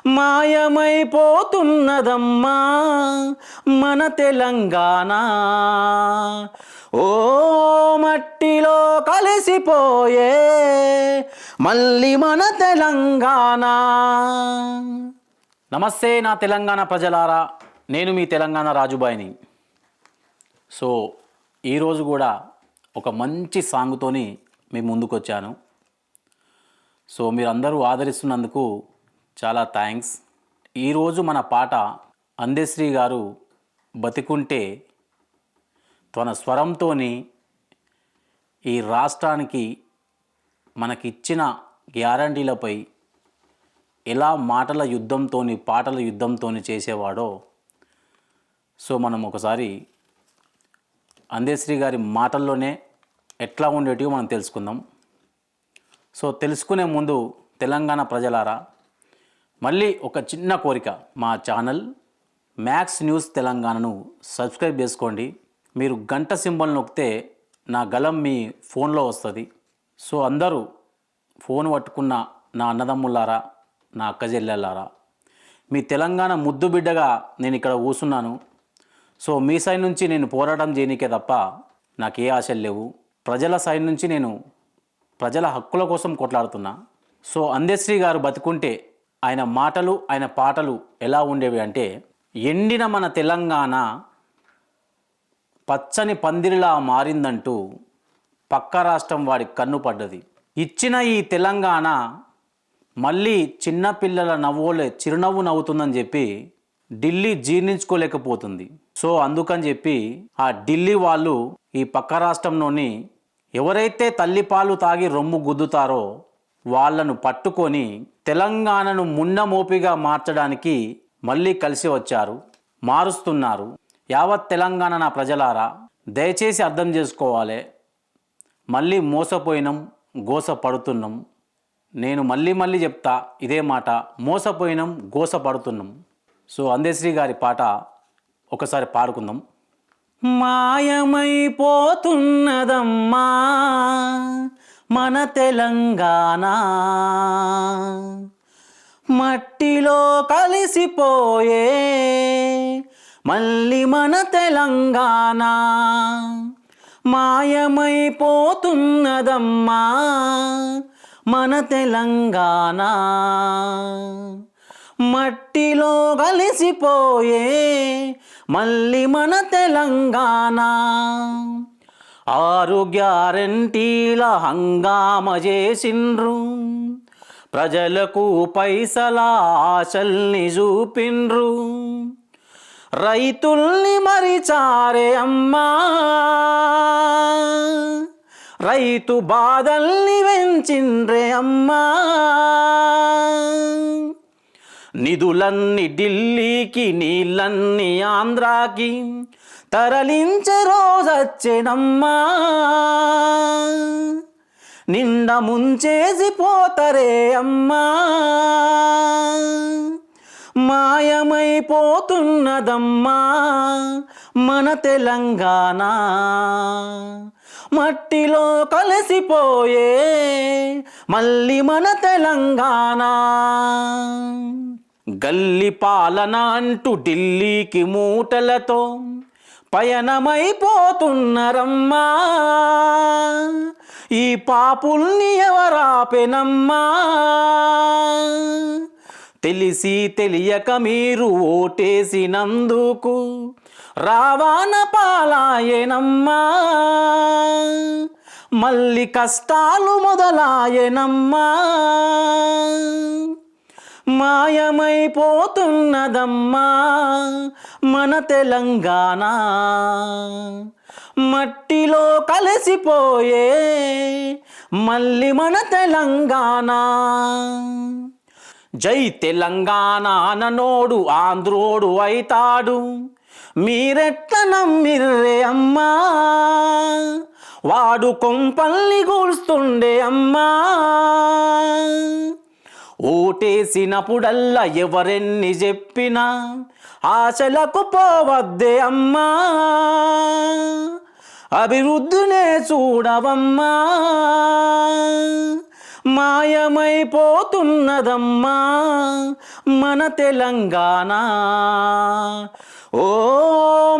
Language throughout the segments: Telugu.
మాయమైపోతున్నదమ్మా మన తెలంగాణ. ఓ మట్టిలో కలిసిపోయే మళ్ళీ మన తెలంగాణ. నమస్తే నా తెలంగాణ ప్రజలారా, నేను మీ తెలంగాణ రాజుబాయిని. సో ఈరోజు కూడా ఒక మంచి సాంగ్తోని మీ ముందుకు వచ్చాను. సో మీరందరూ ఆదరిస్తున్నందుకు చాలా థ్యాంక్స్. ఈరోజు మన పాట అందశ్రీ గారు బతికుంటే తన స్వరంతో ఈ రాష్ట్రానికి మనకిచ్చిన గ్యారంటీలపై ఎలా మాటల యుద్ధంతో పాటల యుద్ధంతో చేసేవాడో సో మనం ఒకసారి అందశ్రీ గారి మాటల్లోనే ఎట్లా ఉండేటివో మనం తెలుసుకుందాం. సో తెలుసుకునే ముందు తెలంగాణ ప్రజలారా, మళ్ళీ ఒక చిన్న కోరిక, మా ఛానల్ మ్యాక్స్ న్యూస్ తెలంగాణను సబ్స్క్రైబ్ చేసుకోండి. మీరు గంట సింబల్ నొక్కితే నా గలం మీ ఫోన్లో వస్తుంది. సో అందరూ ఫోన్ పట్టుకున్న నా అన్నదమ్ములారా, నా అక్క చెల్లెళ్ళారా, మీ తెలంగాణ ముద్దు బిడ్డగా నేను ఇక్కడ కూర్చున్నాను. సో మీ సైడ్ నుంచి నేను పోరాటం చేయనీకే తప్ప నాకు ఏ ఆశలు లేవు. ప్రజల సైడ్ నుంచి నేను ప్రజల హక్కుల కోసం కొట్లాడుతున్నా. సో అందశ్రీ గారు బతుకుంటే ఆయన మాటలు ఆయన పాటలు ఎలా ఉండేవి అంటే, ఎండిన మన తెలంగాణ పచ్చని పందిరిలా మారిందంటూ పక్క రాష్ట్రం వాడి కన్ను పడ్డది. ఇచ్చిన ఈ తెలంగాణ మళ్ళీ చిన్నపిల్లల నవ్వులే చిరునవ్వు నవ్వుతుందని చెప్పి ఢిల్లీ జీర్ణించుకోలేకపోతుంది. సో అందుకని చెప్పి ఆ ఢిల్లీ వాళ్ళు ఈ పక్క రాష్ట్రంలోని ఎవరైతే తల్లిపాలు తాగి రొమ్ము గుద్దుతారో వాళ్ళను పట్టుకొని తెలంగాణను ముండమోపిగా మార్చడానికి మళ్ళీ కలిసి వచ్చారు, మారుస్తున్నారు. యావత్ తెలంగాణ నా ప్రజలారా దయచేసి అర్థం చేసుకోవాలి. మళ్ళీ మోసపోయినాం, గోసపడుతున్నాం. నేను మళ్ళీ చెప్తా ఇదే మాట, మోసపోయినాం, గోసపడుతున్నాం. సో అందశ్రీ గారి పాట ఒకసారి పాడుకుందాం. మాయమైపోతున్నదమ్మా మన తెలంగాణ, మట్టిలో కలిసిపోయే మళ్ళీ మన తెలంగాణ. మాయమైపోతున్నదమ్మా మన తెలంగాణ, మట్టిలో కలిసిపోయే మళ్ళీ మన తెలంగాణ. 6 గ్యారంటీల హంగామ చేసిండ్రు, ప్రజలకు పైసల ఆశల్ని చూపిండ్రు, రైతుల్ని మరిచారే అమ్మా, రైతు బాధల్ని పెంచిండ్రే అమ్మా. నిధులన్నీ ఢిల్లీకి, నీళ్ళన్నీ ఆంధ్రాకి తరలించే రోజొచ్చేనమ్మా. నిండా ముంచేసి పోతరే అమ్మా. మాయమైపోతున్నదమ్మా మన తెలంగాణ, మట్టిలో కలిసిపోయే మళ్ళీ మన తెలంగాణ. గల్లి పాలన అంటూ ఢిల్లీకి మూటలతో పయనమైపోతున్నరమ్మా. ఈ పాపుల్ని ఎవరాపెనమ్మా. తెలిసి తెలియక మీరు ఓటేసినందుకు రావాన పాలాయనమ్మా. మళ్ళీ కష్టాలు మొదలాయనమ్మా. మాయమైపోతున్నదమ్మా మన తెలంగాణ, మట్టిలో కలిసిపోయే మళ్ళీ మన తెలంగాణ. జై తెలంగాణ అననోడు ఆంధ్రోడు అయితాడు, మీరెట్ల నమ్మిర్రే అమ్మా. వాడు కొంపల్ని కూల్స్తుండే అమ్మా. ఓటేసినప్పుడల్లా ఎవరెన్ని చెప్పినా ఆశలకు పోవద్దే అమ్మా. అభివృద్ధినే చూడవమ్మా. మాయమైపోతున్నదమ్మా మన తెలంగాణ, ఓ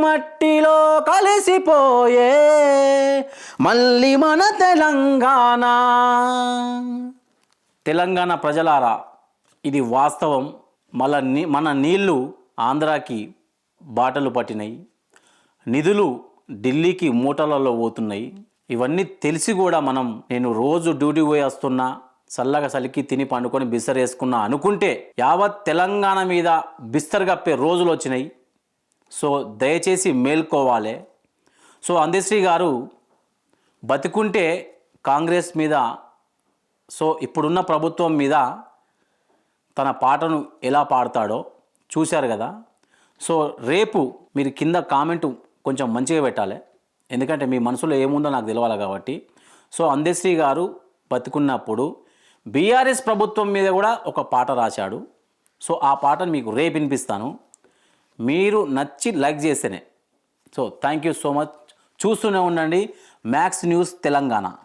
మట్టిలో కలిసిపోయే మళ్ళీ మన తెలంగాణ. తెలంగాణ ప్రజలారా, ఇది వాస్తవం. మన నీళ్లు ఆంధ్రాకి బాటలు పట్టినాయి, నిధులు ఢిల్లీకి మూటలలో పోతున్నాయి. ఇవన్నీ తెలిసి కూడా నేను రోజు డ్యూటీ పోయి వస్తున్నా, చల్లగా చలికి తిని పండుకొని బిస్తర్ వేసుకున్నా అనుకుంటే యావత్ తెలంగాణ మీద బిస్తర్ కప్పే రోజులు వచ్చినాయి. సో దయచేసి మేల్కోవాలి. సో అందశ్రీ గారు బతికుంటే కాంగ్రెస్ మీద, సో ఇప్పుడున్న ప్రభుత్వం మీద తన పాటను ఎలా పాడతాడో చూశారు కదా. సో రేపు మీరు కింద కామెంటు కొంచెం మంచిగా పెట్టాలి, ఎందుకంటే మీ మనసులో ఏముందో నాకు తెలవాలి కాబట్టి. సో అందశ్రీ గారు బతికున్నప్పుడు బీఆర్ఎస్ ప్రభుత్వం మీద కూడా ఒక పాట రాశాడు. సో ఆ పాటను మీకు రేపు వినిపిస్తాను, మీరు నచ్చి లైక్ చేస్తేనే. So thank you so much. చూస్తూనే ఉండండి మ్యాక్స్ న్యూస్ తెలంగాణ.